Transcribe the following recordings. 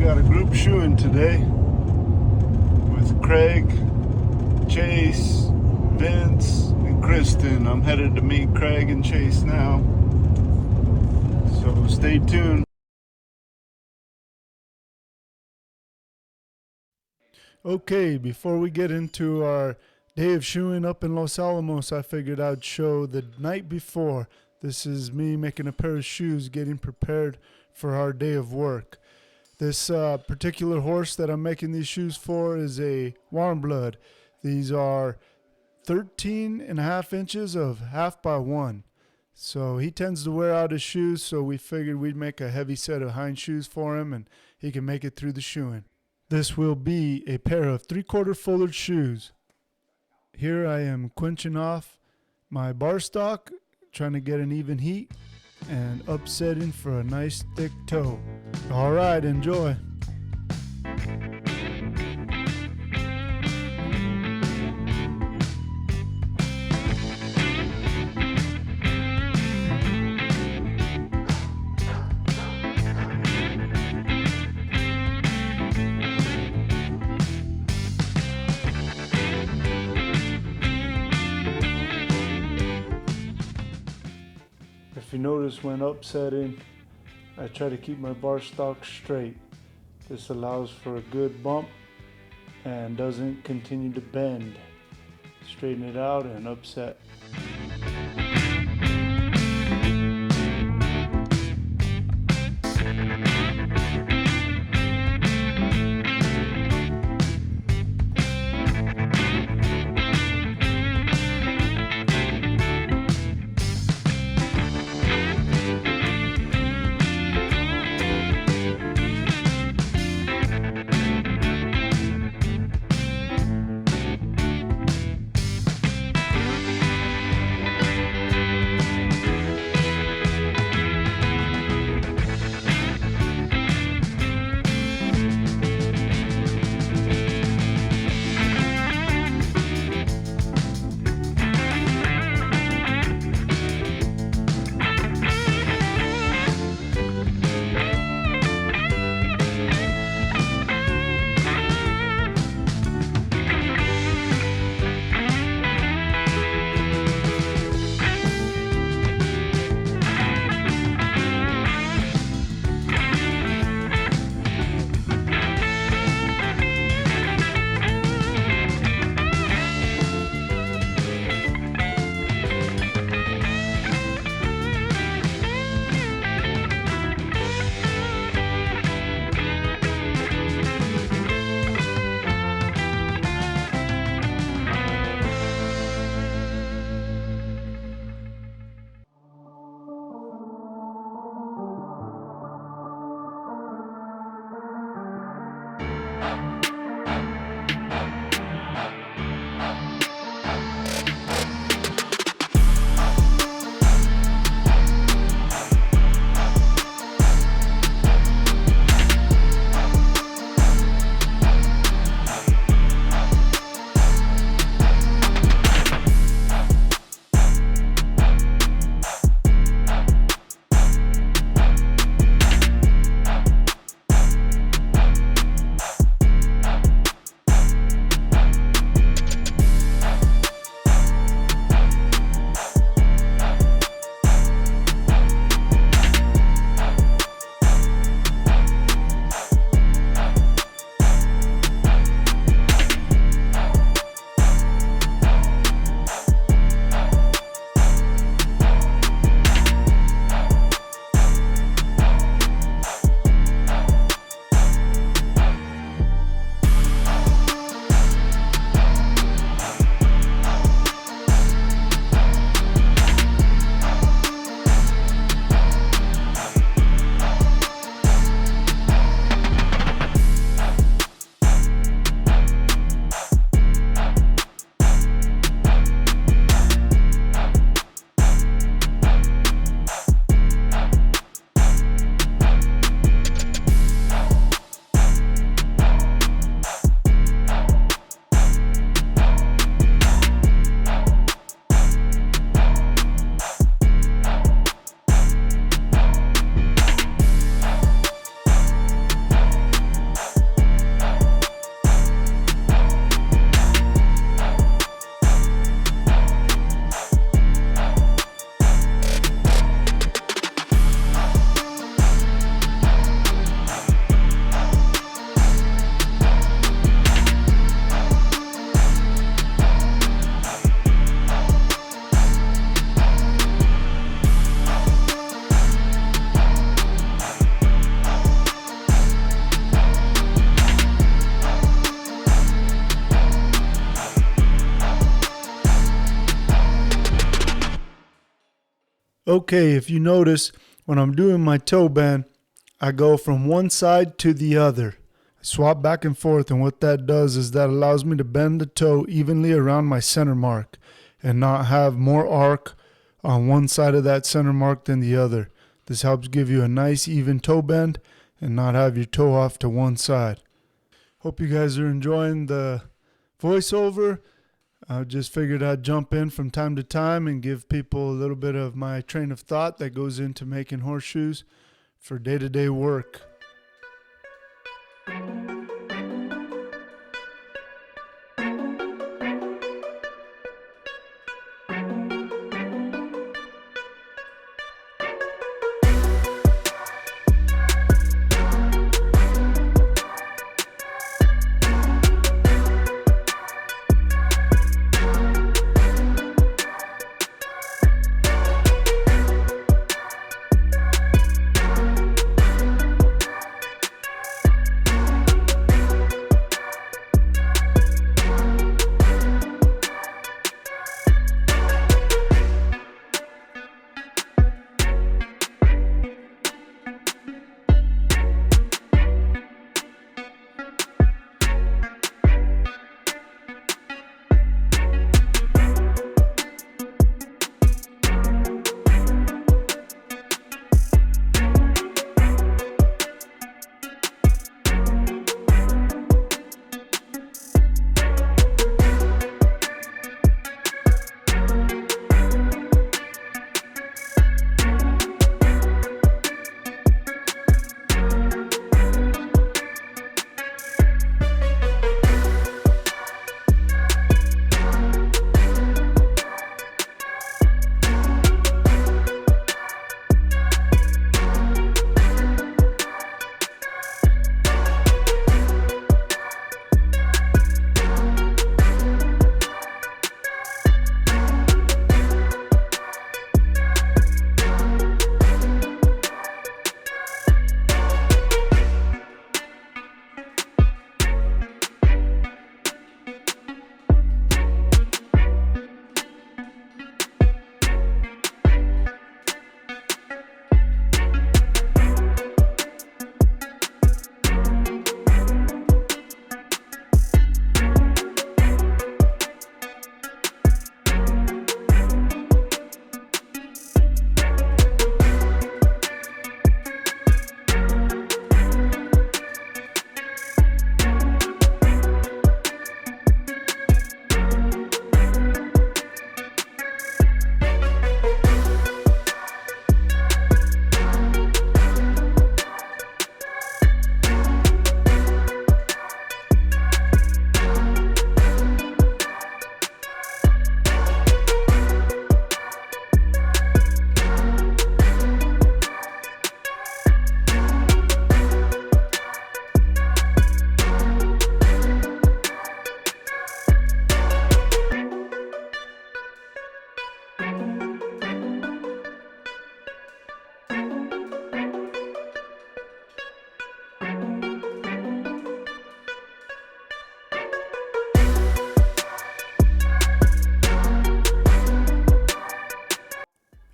got a group shoeing today with Craig, Chase, Vince, and Kristen. I'm headed to meet Craig and Chase now, so stay tuned. Okay, before we get into our day of shoeing up in Los Alamos, I figured I'd show the night before. This is me making a pair of shoes, getting prepared for our day of work. This particular horse that I'm making these shoes for is a warm blood. These are 13 and a half inches of 1/2 by 1. So he tends to wear out his shoes, so we figured we'd make a heavy set of hind shoes for him and he can make it through the shoeing. This will be a pair of 3/4 folded shoes. Here I am quenching off my bar stock, trying to get an even heat, and upsetting for a nice thick toe. All right, enjoy. If you notice when upsetting, I try to keep my bar stock straight. This allows for a good bump and doesn't continue to bend. Straighten it out and upset. Okay, if you notice, when I'm doing my toe bend, I go from one side to the other. I swap back and forth, and what that does is that allows me to bend the toe evenly around my center mark and not have more arc on one side of that center mark than the other. This helps give you a nice even toe bend and not have your toe off to one side. Hope you guys are enjoying the voiceover. I just figured I'd jump in from time to time and give people a little bit of my train of thought that goes into making horseshoes for day-to-day work.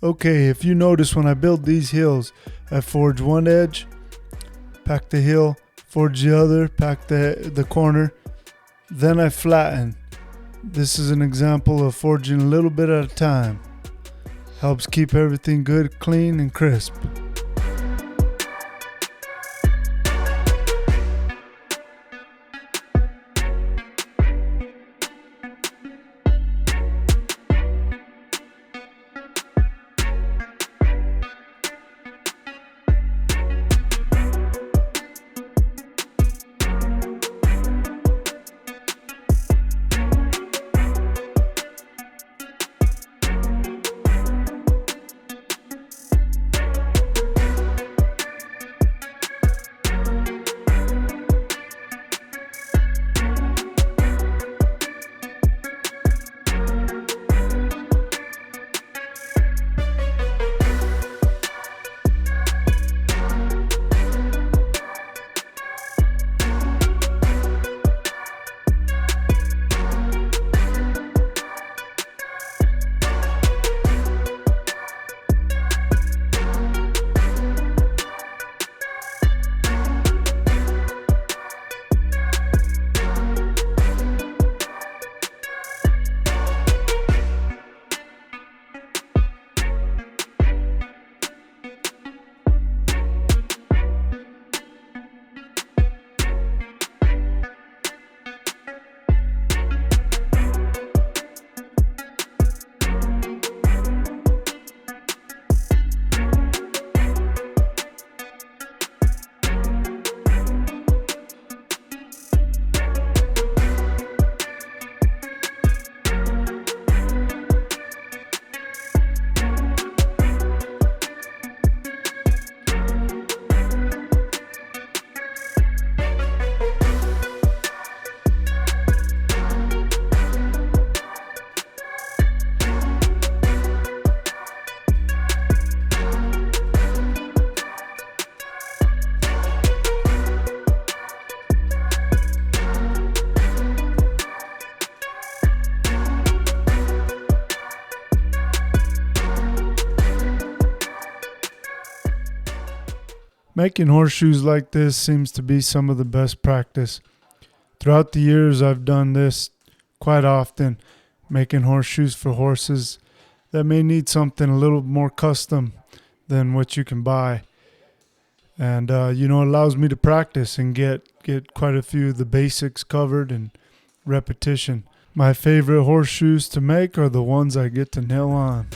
Okay, if you notice when I build these heels, I forge one edge, pack the heel, forge the other, pack the corner, then I flatten. This is an example of forging a little bit at a time. Helps keep everything good, clean, and crisp. Making horseshoes like this seems to be some of the best practice. Throughout the years, I've done this quite often, making horseshoes for horses that may need something a little more custom than what you can buy. And, it allows me to practice and get quite a few of the basics covered and repetition. My favorite horseshoes to make are the ones I get to nail on.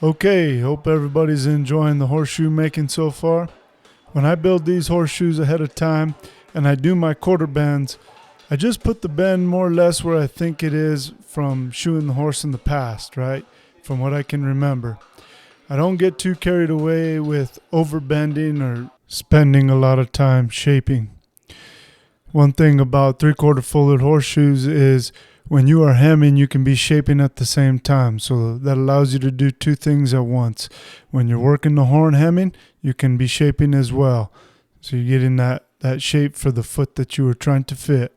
Okay, hope everybody's enjoying the horseshoe making so far. When I build these horseshoes ahead of time and I do my quarter bends, I just put the bend more or less where I think it is from shoeing the horse in the past, right? From what I can remember. I don't get too carried away with overbending or spending a lot of time shaping. One thing about 3/4 folded horseshoes is when you are hemming, you can be shaping at the same time. So that allows you to do two things at once. When you're working the horn hemming, you can be shaping as well. So you're getting that shape for the foot that you were trying to fit.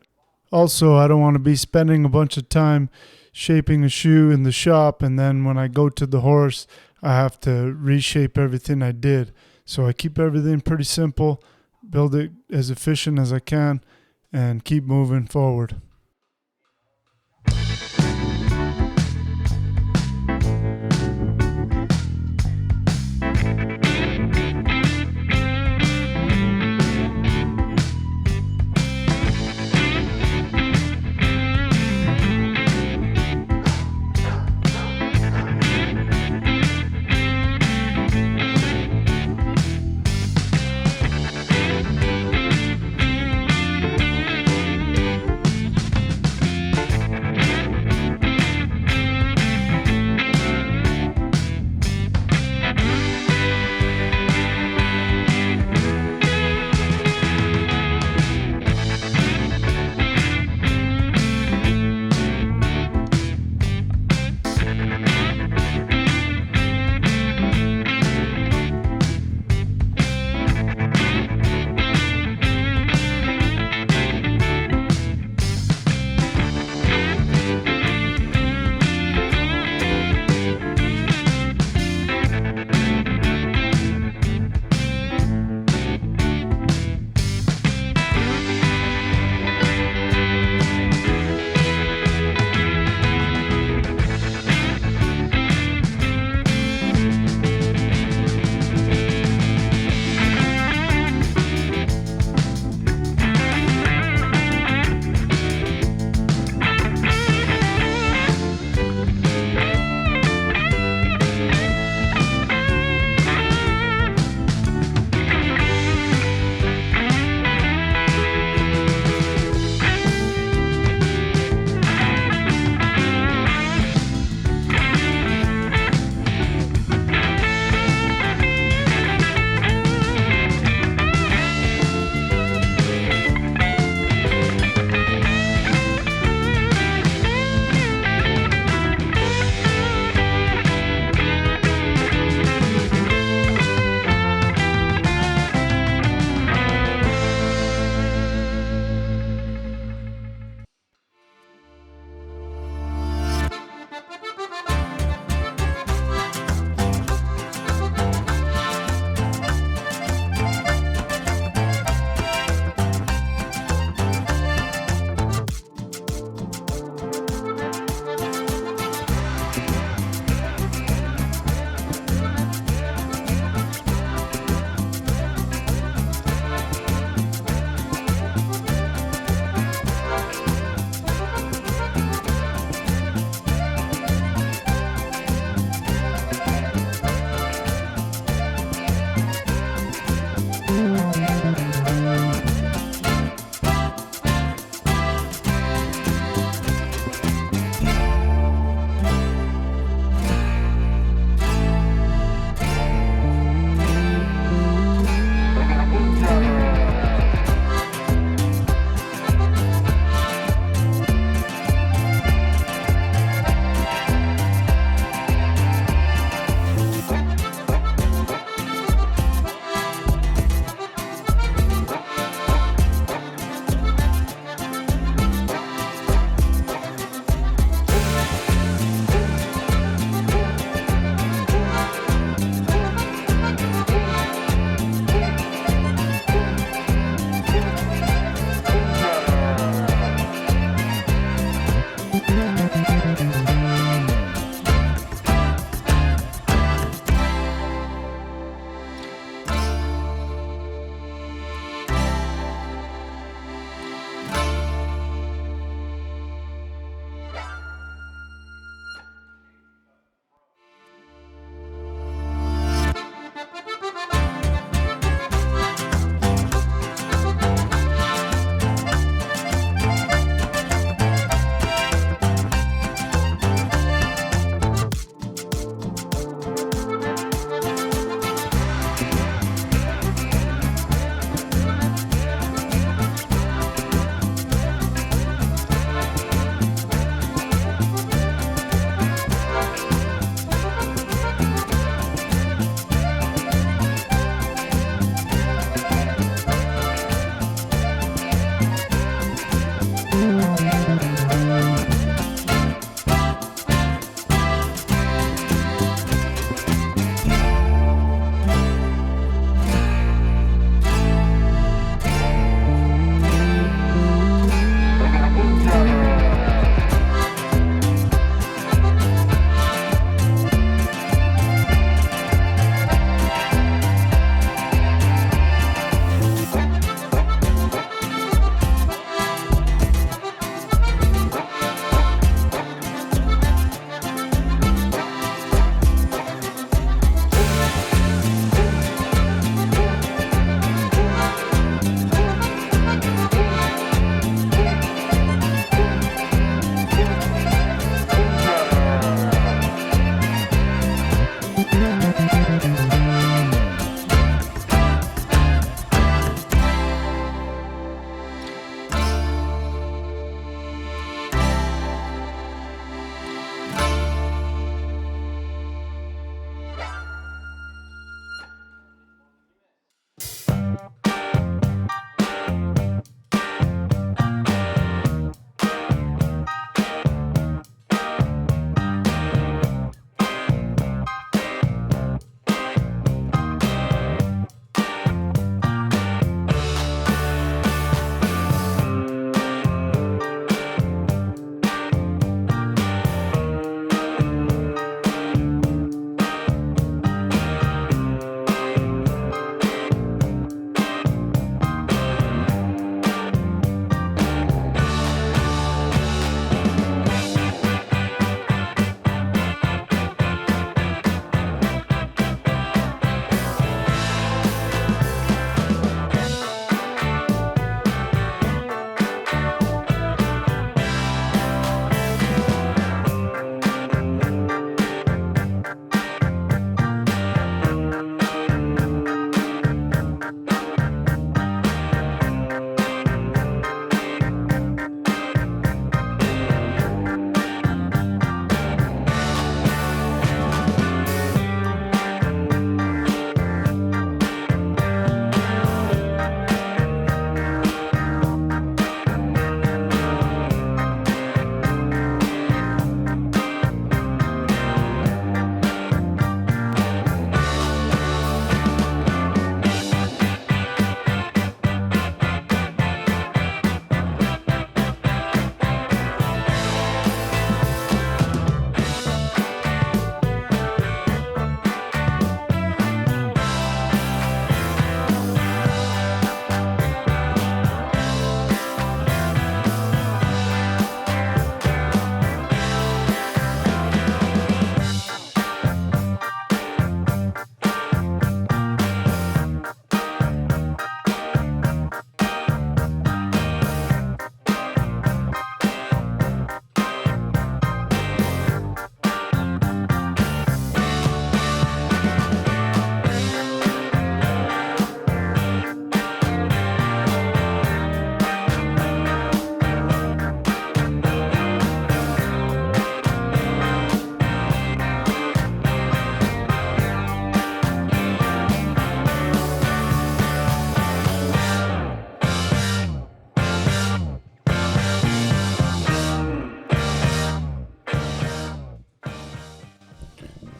Also, I don't want to be spending a bunch of time shaping a shoe in the shop, and then when I go to the horse, I have to reshape everything I did. So I keep everything pretty simple, build it as efficient as I can, and keep moving forward.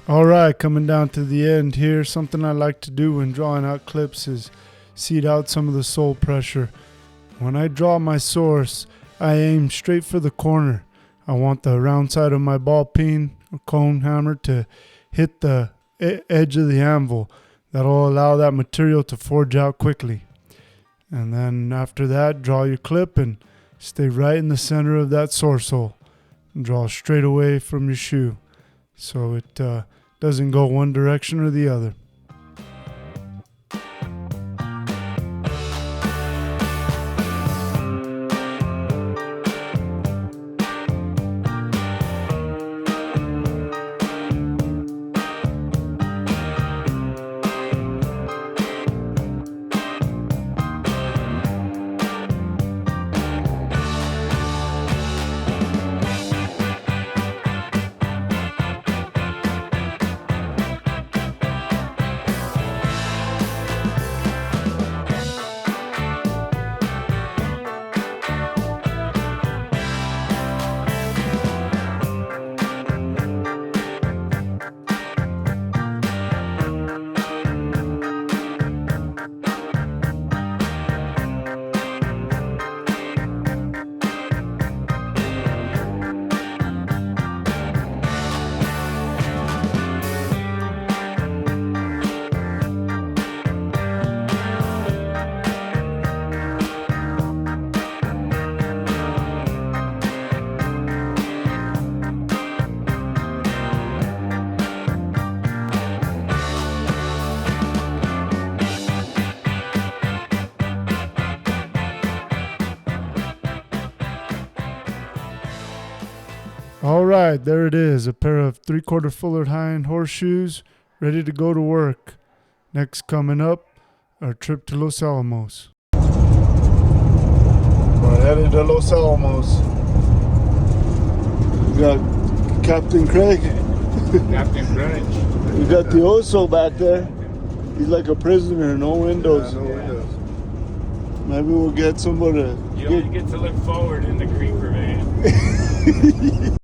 All right, coming down to the end here. Something I like to do when drawing out clips is seed out some of the sole pressure. When I draw my source, I aim straight for the corner. I want the round side of my ball peen or cone hammer to hit the edge of the anvil. That'll allow that material to forge out quickly. And then after that, draw your clip and stay right in the center of that source hole. And draw straight away from your shoe so it doesn't go one direction or the other. All right, there it is, a pair of 3/4 fullered hind horseshoes ready to go to work. Next coming up, our trip to Los Alamos. We're headed to Los Alamos. We got Captain Craig. Captain Craig. We got the Oso back there. He's like a prisoner, no windows. No windows. Maybe we'll get somebody. You only get to look forward in the creeper van.